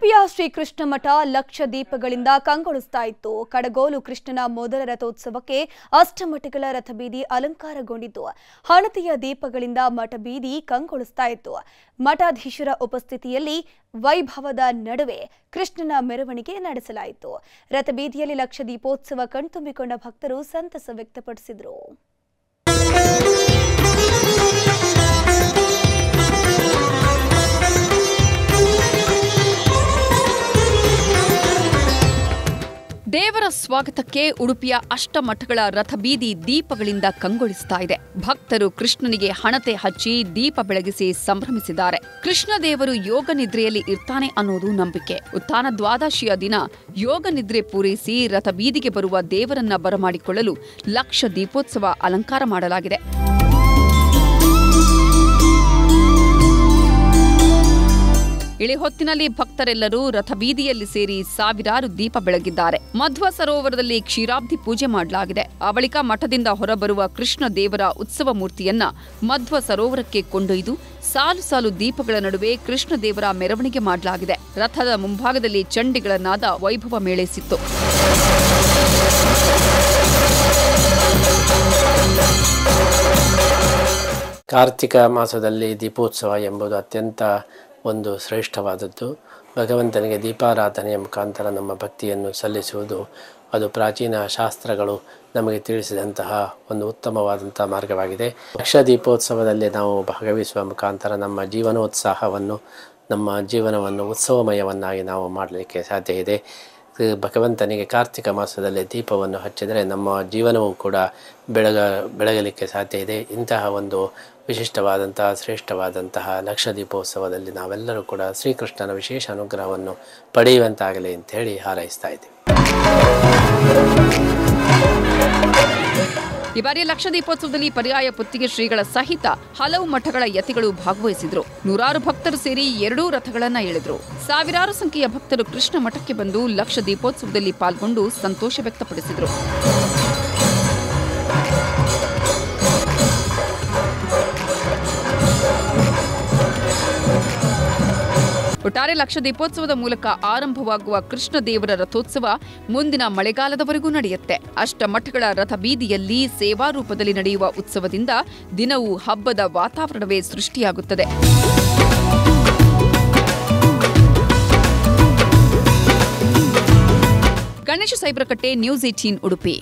ಉಡುಪಿಯ ಶ್ರೀಕೃಷ್ಣ ಮಠ ಲಕ್ಷ ದೀಪಗಳಿಂದ ಕಂಗೊಳಿಸ್ತಾ ಇತ್ತು. ಕಡಗೋಲು ಕೃಷ್ಣನ ಮೊದಲ ರಥೋತ್ಸವಕ್ಕೆ ಅಷ್ಟಮಠಗಳ ರಥಬೀದಿ ಅಲಂಕಾರಗೊಂಡಿದ್ದು, ಹಣತೆಯ ದೀಪಗಳಿಂದ ಮಠ ಬೀದಿ ಕಂಗೊಳಿಸ್ತಾ ಇತ್ತು. ಮಠಾಧೀಶರ ಉಪಸ್ಥಿತಿಯಲ್ಲಿ ವೈಭವದ ನಡುವೆ ಕೃಷ್ಣನ ಮೆರವಣಿಗೆ ನಡೆಸಲಾಯಿತು. ರಥಬೀದಿಯಲ್ಲಿ ಲಕ್ಷ ದೀಪೋತ್ಸವ ಕಣ್ತುಂಬಿಕೊಂಡ ಭಕ್ತರು ಸಂತಸ ವ್ಯಕ್ತಪಡಿಸಿದರು. ದೇವರ ಸ್ವಾಗತಕ್ಕೆ ಉಡುಪಿಯ ಅಷ್ಟಮಠಗಳ ರಥಬೀದಿ ದೀಪಗಳಿಂದ ಕಂಗೊಳಿಸ್ತಾ ಇದೆ. ಭಕ್ತರು ಕೃಷ್ಣನಿಗೆ ಹಣತೆ ಹಚ್ಚಿ ದೀಪ ಬೆಳಗಿಸಿ ಸಂಭ್ರಮಿಸಿದ್ದಾರೆ. ಕೃಷ್ಣ ದೇವರು ಯೋಗ ನಿದ್ರೆಯಲ್ಲಿ ಇರ್ತಾನೆ ಅನ್ನೋದು ನಂಬಿಕೆ. ಉತ್ಥಾನ ದ್ವಾದಶಿಯ ದಿನ ಯೋಗ ನಿದ್ರೆ ಪೂರೈಸಿ ರಥಬೀದಿಗೆ ಬರುವ ದೇವರನ್ನ ಬರಮಾಡಿಕೊಳ್ಳಲು ಲಕ್ಷ ದೀಪೋತ್ಸವ ಅಲಂಕಾರ ಮಾಡಲಾಗಿದೆ. ಇಳಿ ಹೊತ್ತಿನಲ್ಲಿ ಭಕ್ತರೆಲ್ಲರೂ ರಥಬೀದಿಯಲ್ಲಿ ಸೇರಿ ಸಾವಿರಾರು ದೀಪ ಬೆಳಗಿದ್ದಾರೆ. ಮಧ್ವ ಸರೋವರದಲ್ಲಿ ಕ್ಷೀರಾಬ್ಧಿ ಪೂಜೆ ಮಾಡಲಾಗಿದೆ. ಆ ಬಳಿಕ ಮಠದಿಂದ ಹೊರಬರುವ ಕೃಷ್ಣ ದೇವರ ಉತ್ಸವ ಮೂರ್ತಿಯನ್ನ ಮಧ್ವ ಸರೋವರಕ್ಕೆ ಕೊಂಡೊಯ್ದು ಸಾಲು ಸಾಲು ದೀಪಗಳ ನಡುವೆ ಕೃಷ್ಣ ದೇವರ ಮೆರವಣಿಗೆ ಮಾಡಲಾಗಿದೆ. ರಥದ ಮುಂಭಾಗದಲ್ಲಿ ಚಂಡಿಗಳ ನಾದ ವೈಭವ ಮೇಳೈಸಿತ್ತು. ಕಾರ್ತಿಕ ಮಾಸದಲ್ಲಿ ದೀಪೋತ್ಸವ ಎಂಬುದು ಅತ್ಯಂತ ಒಂದು ಶ್ರೇಷ್ಠವಾದದ್ದು. ಭಗವಂತನಿಗೆ ದೀಪಾರಾಧನೆಯ ಮುಖಾಂತರ ನಮ್ಮ ಭಕ್ತಿಯನ್ನು ಸಲ್ಲಿಸುವುದು ಅದು ಪ್ರಾಚೀನ ಶಾಸ್ತ್ರಗಳು ನಮಗೆ ತಿಳಿಸಿದಂತಹ ಒಂದು ಉತ್ತಮವಾದಂಥ ಮಾರ್ಗವಾಗಿದೆ. ಲಕ್ಷ ದೀಪೋತ್ಸವದಲ್ಲಿ ನಾವು ಭಾಗವಹಿಸುವ ಮುಖಾಂತರ ನಮ್ಮ ಜೀವನೋತ್ಸಾಹವನ್ನು, ನಮ್ಮ ಜೀವನವನ್ನು ಉತ್ಸವಮಯವನ್ನಾಗಿ ನಾವು ಮಾಡಲಿಕ್ಕೆ ಸಾಧ್ಯ ಇದೆ. ಭಗವಂತನಿಗೆ ಕಾರ್ತಿಕ ಮಾಸದಲ್ಲಿ ದೀಪವನ್ನು ಹಚ್ಚಿದರೆ ನಮ್ಮ ಜೀವನವೂ ಕೂಡ ಬೆಳಗಲಿಕ್ಕೆ ಸಾಧ್ಯ ಇದೆ. ಇಂತಹ ಒಂದು ವಿಶಿಷ್ಟವಾದಂತಹ ಶ್ರೇಷ್ಠವಾದಂತಹ ಲಕ್ಷ ದೀಪೋತ್ಸವದಲ್ಲಿ ನಾವೆಲ್ಲರೂ ಕೂಡ ಶ್ರೀಕೃಷ್ಣನ ವಿಶೇಷ ಅನುಗ್ರಹವನ್ನು ಪಡೆಯುವಂತಾಗಲಿ ಅಂತ ಹೇಳಿ ಹಾರೈಸ್ತಾ ಇದ್ದೀವಿ. ಈ ಬಾರಿಯ ಲಕ್ಷ ದೀಪೋತ್ಸವದಲ್ಲಿ ಪರ್ಯಾಯ ಪುತ್ತಿಗೆ ಶ್ರೀಗಳ ಸಹಿತ ಹಲವು ಮಠಗಳ ಯತಿಗಳು ಭಾಗವಹಿಸಿದ್ರು. ನೂರಾರು ಭಕ್ತರು ಸೇರಿ 2 ರಥಗಳನ್ನ ಎಳೆದ್ರು. ಸಾವಿರಾರು ಸಂಖ್ಯೆಯ ಭಕ್ತರು ಕೃಷ್ಣ ಮಠಕ್ಕೆ ಬಂದು ಲಕ್ಷ ದೀಪೋತ್ಸವದಲ್ಲಿ ಪಾಲ್ಗೊಂಡು ಸಂತೋಷ ವ್ಯಕ್ತಪಡಿಸಿದ್ರು. ಒಟ್ಟಾರೆ ಲಕ್ಷ ದೀಪೋತ್ಸವದ ಮೂಲಕ ಆರಂಭವಾಗುವ ಕೃಷ್ಣ ದೇವರ ರಥೋತ್ಸವ ಮುಂದಿನ ಮಳೆಗಾಲದವರೆಗೂ ನಡೆಯುತ್ತೆ. ಅಷ್ಟಮಠಗಳ ರಥ ಬೀದಿಯಲ್ಲಿ ಸೇವಾ ರೂಪದಲ್ಲಿ ನಡೆಯುವ ಉತ್ಸವದಿಂದ ದಿನವೂ ಹಬ್ಬದ ವಾತಾವರಣವೇ ಸೃಷ್ಟಿಯಾಗುತ್ತದೆ. ಗಣೇಶ ಸೈಬ್ರಕಟ್ಟೆ, ನ್ಯೂಸ್ 18 ಉಡುಪಿ.